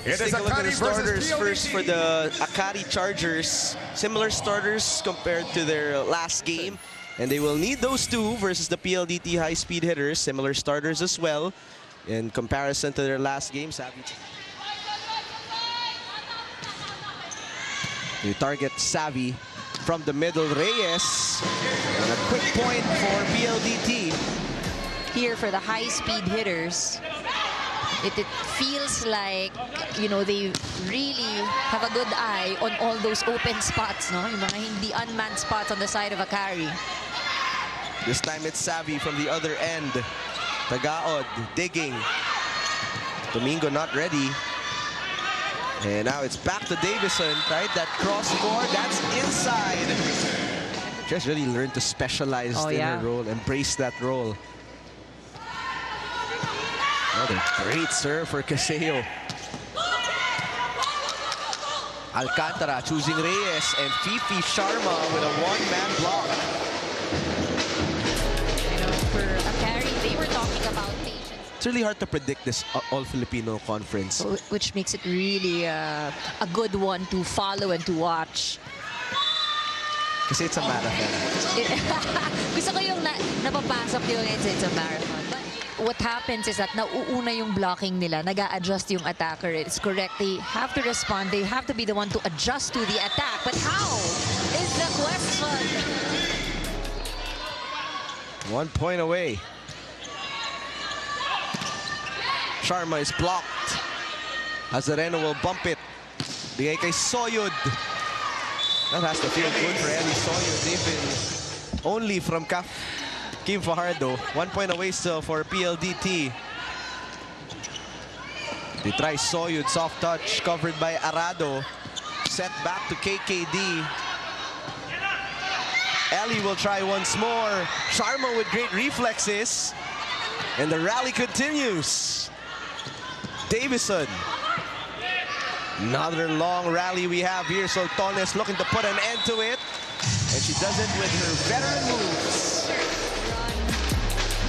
Let's take a look at the starters first for the Akari Chargers. Similar starters compared to their last game. And they will need those two versus the PLDT High Speed Hitters. Similar starters as well in comparison to their last game. You target Savvy from the middle. Reyes. And a quick point for PLDT. Here for the High Speed Hitters. It feels like, you know, they really have a good eye on all those open spots, no? Yung mga hindi unmanned spots on the side of Akari. This time it's Savvy from the other end. Tagaod digging. Domingo not ready. And now it's back to Davison, right? That cross court, that's inside. Just really learned to specialize in her role, embrace that role. Another great serve for Caseo. Alcantara choosing Reyes and Fifi Sharma with a one-man block. You know, for Akari, they were talking about patience. It's really hard to predict this All-Filipino Conference. Which makes it really a good one to follow and to watch. Kasi it's a marathon. Gusto ko yung napapasok yung it's a marathon. But what happens is that nauuna yung blocking nila, nag-a-adjust yung attacker. It's correct. They have to respond. They have to be the one to adjust to the attack. But how is the question? 1 point away. Sharma is blocked. Hazareno will bump it. Bigay kay Soyud. That has to feel good for Eli Soyud. They've been only from Kim Fajardo. 1 point away still for PLDT. They try Soyud, soft touch, covered by Arado. Set back to KKD. Eli will try once more. Sharma with great reflexes. And the rally continues. Davison. Another long rally we have here. So Tones looking to put an end to it. And she does it with her veteran moves.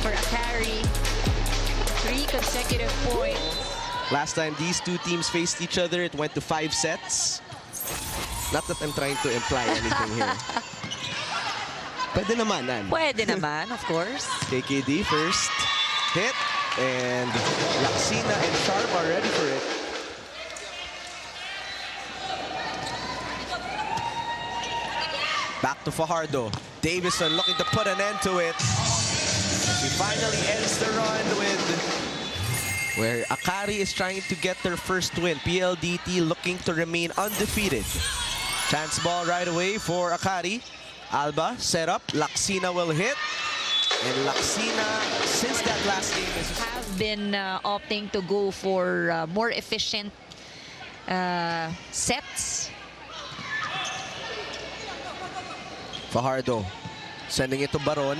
For Akari, 3 consecutive points. Last time these two teams faced each other, it went to 5 sets. Not that I'm trying to imply anything here. Pwede naman, Ann. Pwede naman, of course. KKD first hit. And Laxina and Sharp are ready for it. Back to Fajardo. Davison looking to put an end to it. She finally ends the run with where Akari is trying to get their first win. PLDT looking to remain undefeated. Chance ball right away for Akari. Alba set up. Laxina will hit. And Laxina, since that last game, have been opting to go for more efficient sets. Fajardo sending it to Baron.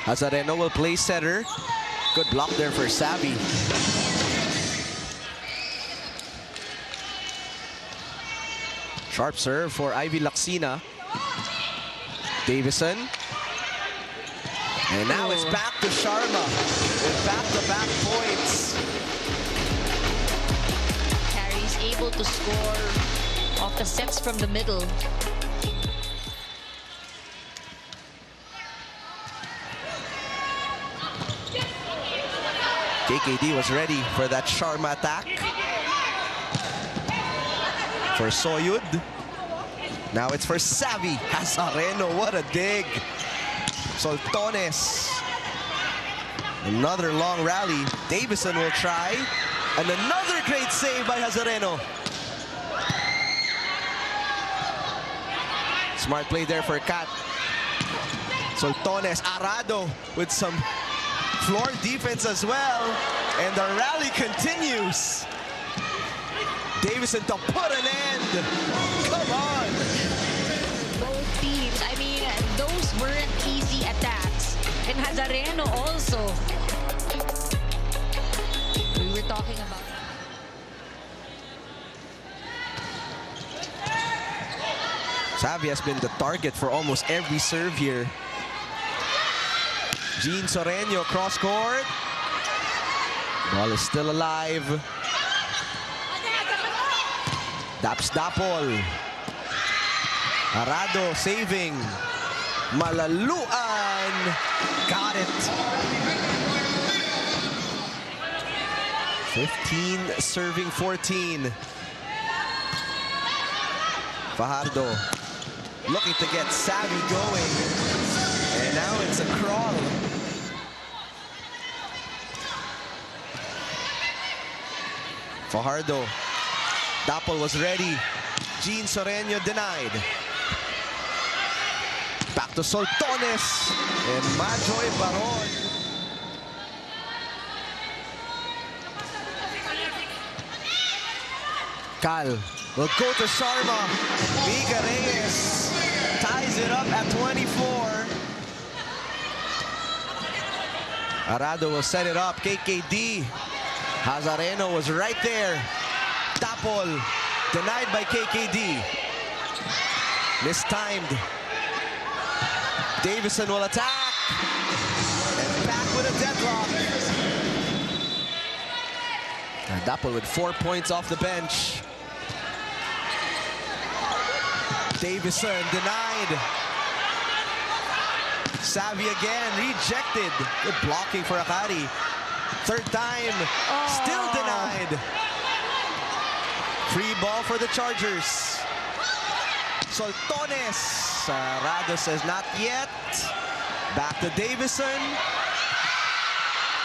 Hazareno will play setter. Good block there for Savvy. Sharp serve for Ivy Laxina. Davison. And now it's back to Sharma with back-to-back points. Carries able to score off the sets from the middle. KKD was ready for that Sharma attack. For Soyud. Now it's for Savvy. Hazareno, what a dig. Soltones. Another long rally. Davison will try. And another great save by Hazareno. Smart play there for Kat. Soltones, Arado with some floor defense as well. And the rally continues. Davison to put an end. Come on. Both teams, I mean, those weren't easy attacks. And Hazareno also. We were talking about. Savvy has been the target for almost every serve here. Jean Soreño cross court. Ball is still alive. Daps Dapol. Arado saving. Malaluan. Got it. 15 serving 14. Fajardo looking to get Savvy going. And now it's a crawl. Fajardo. Dapol was ready. Jean Soreño denied. Back to Soltones. And Majoy Baron. Cal will go to Sharma. Miga Reyes ties it up at 24. Arado will set it up. KKD. Hazareno was right there. Dapol denied by KKD. Mistimed. Davison will attack. And back with a deadlock. And Dapol with 4 points off the bench. Davison denied. Savvy again, rejected. Good blocking for Akari. Third time, still denied. Free ball for the Chargers. Soltones. Arado says not yet. Back to Davison.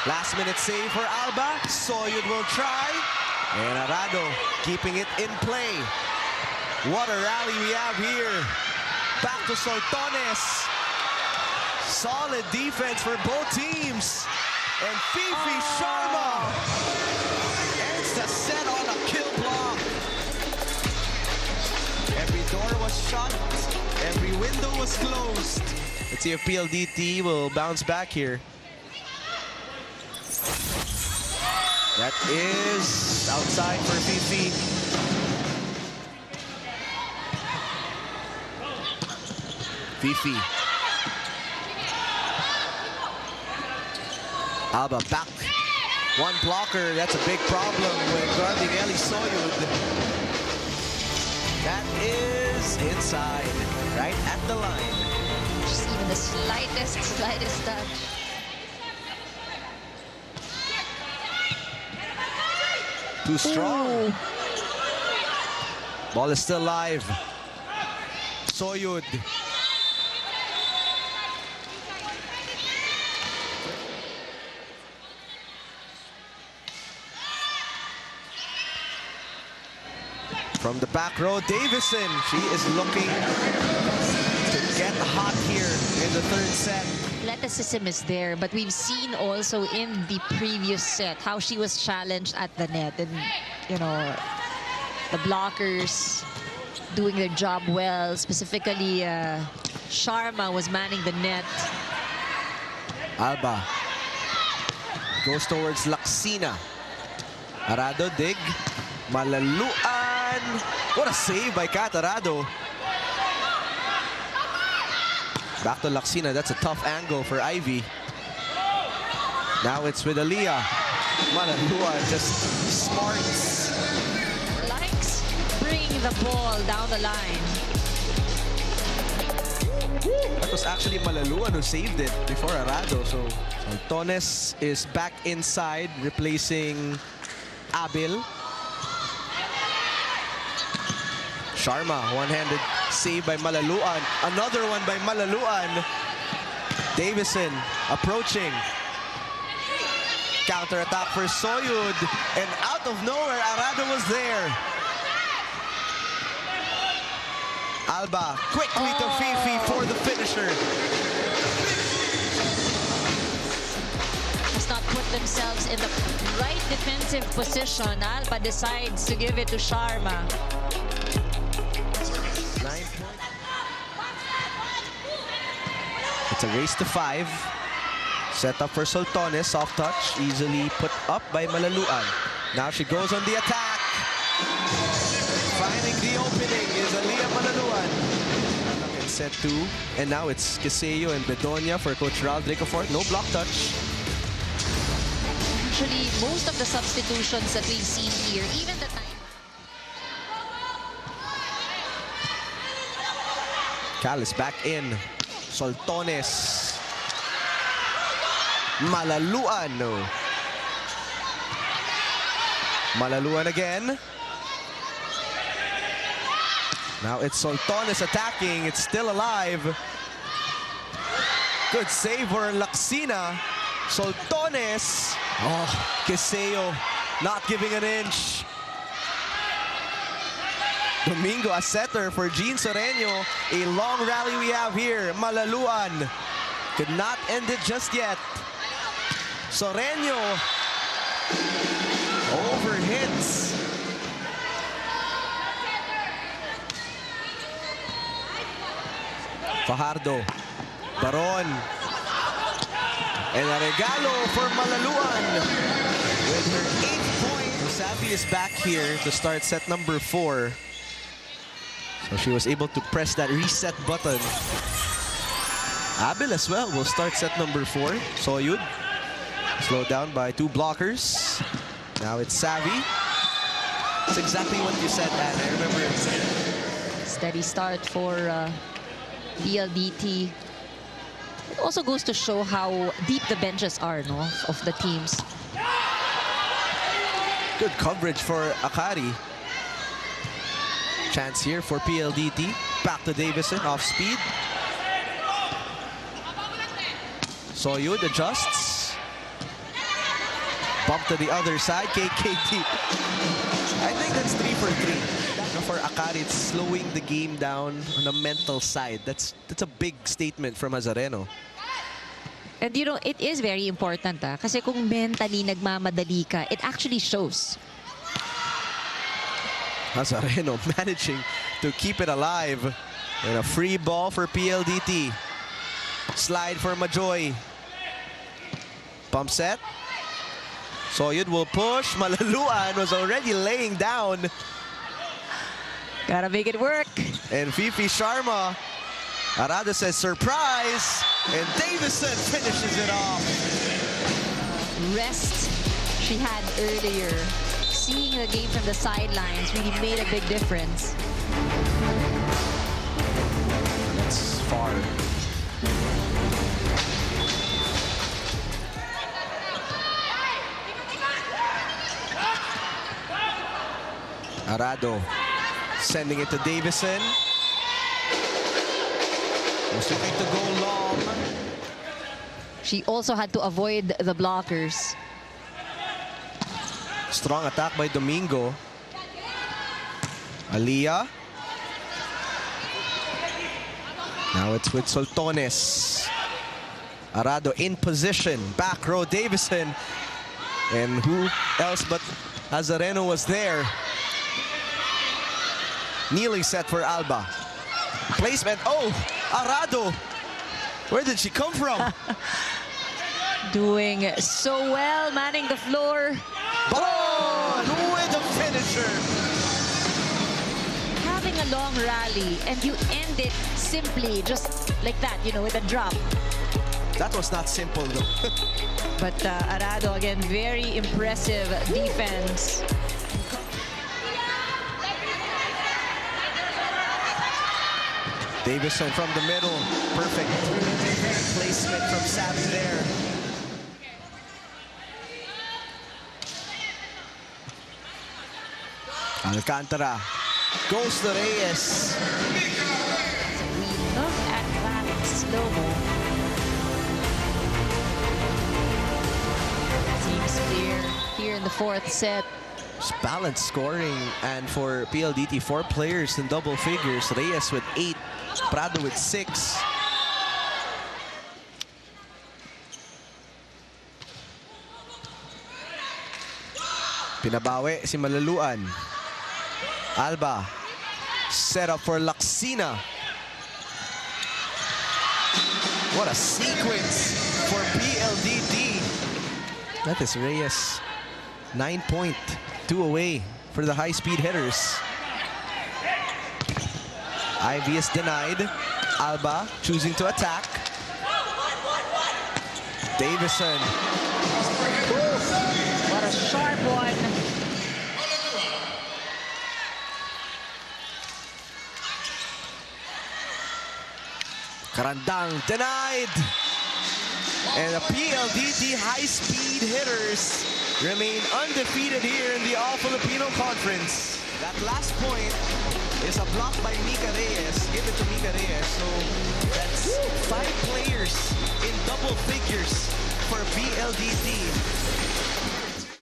Last minute save for Alba. Soyud will try. And Arado keeping it in play. What a rally we have here. Back to Soltones. Solid defense for both teams. And Fifi Sharma ends the set on a kill block. Every door was shut. Every window was closed. Let's see if PLDT will bounce back here. That is outside for Fifi. Fifi. Alba back. One blocker. That's a big problem with guarding Eli Soyud. That is inside. Right at the line. Just even the slightest touch. Too strong. Ooh. Ball is still live. Soyud. From the back row, Davison. She is looking to get hot here in the third set. Athleticism is there, but we've seen also in the previous set how she was challenged at the net, and you know, the blockers doing their job well. Specifically, Sharma was manning the net. Alba goes towards Laksina. Arado dig. Malaluan. What a save by Kat Arado. Back to Laksina. That's a tough angle for Ivy. Now it's with Aliyah. Malaluan just smarts. Likes bringing the ball down the line. That was actually Malaluan who saved it before Arado. So Soltones is back inside, replacing Abil. Sharma, one-handed save by Malaluan. Another one by Malaluan. Davison approaching. Counter-attack for Soyud. And out of nowhere, Arado was there. Alba quickly to Fifi for the finisher. Does not put themselves in the right defensive position. Alba decides to give it to Sharma. 9 points. It's a race to 5. Set up for Soltones, soft touch, easily put up by Malaluan. Now she goes on the attack. Finding the opening is Aliyah Malaluan. In set 2, and now it's Quiseo and Bedonia for Coach Ral Dricofort. No block touch. Actually, most of the substitutions that we've seen here, even the time. Cal is back in. Soltones. Malaluan. No. Malaluan again. Now it's Soltones attacking. It's still alive. Good save for Laksina. Soltones. Oh, Quiseo not giving an inch. Domingo, a setter for Jean Soreño. A long rally we have here. Malaluan could not end it just yet. Soreño overhits. Fajardo. Baron. And a regalo for Malaluan with her 8th point. Savi is back here to start set number 4. So she was able to press that reset button. Abel as well will start set number 4. Soyud slowed down by 2 blockers. Now it's Savi. It's exactly what you said, Anne. I remember it. Steady start for PLDT. It also goes to show how deep the benches are, no, of the teams. Good coverage for Akari. Chance here for PLDT. Back to Davison, off speed. Soyud adjusts. Bump to the other side, KKT. I think that's 3 for 3. For Akari, it's slowing the game down on the mental side. That's a big statement from Azareno. And you know, it is very important, kasi kung mentally nagmamadali ka, it actually shows. Azareno managing to keep it alive. And a free ball for PLDT. Slide for Majoy. Pump set. Soyud will push. Malaluan was already laying down. Gotta make it work. And Fifi Sharma. Arado says surprise. And Davison finishes it off. Rest she had earlier. Seeing the game from the sidelines really made a big difference. That's far. Arado sending it to Davison. Was looking to go long. She also had to avoid the blockers. Strong attack by Domingo. Aliyah. Now it's with Soltones. Arado in position. Back row Davison. And who else but Azareno was there. Kneeling set for Alba. Placement. Oh, Arado. Where did she come from? Doing so well, manning the floor. Baron with the finisher. Having a long rally and you end it simply, just like that, you know, with a drop. That was not simple though. But Arado, again, very impressive defense. Davison from the middle. Perfect placement from Savi there. Alcantara goes to Reyes. We look at that slow-mo. Seems clear here in the 4th set. It's balanced scoring, and for PLDT, 4 players in double figures. Reyes with 8, Prado with 6. Pinabawi si Malaluan. Alba set up for Laksina. What a sequence for PLDT. That is Reyes. 9 point, 2 away for the high speed hitters. Ivy is denied. Alba choosing to attack. Davison. What a sharp one. Karandang denied. And the PLDT High Speed Hitters remain undefeated here in the All-Filipino Conference. That last point is a block by Mika Reyes. Give it to Mika Reyes. So that's 5 players in double figures for PLDT.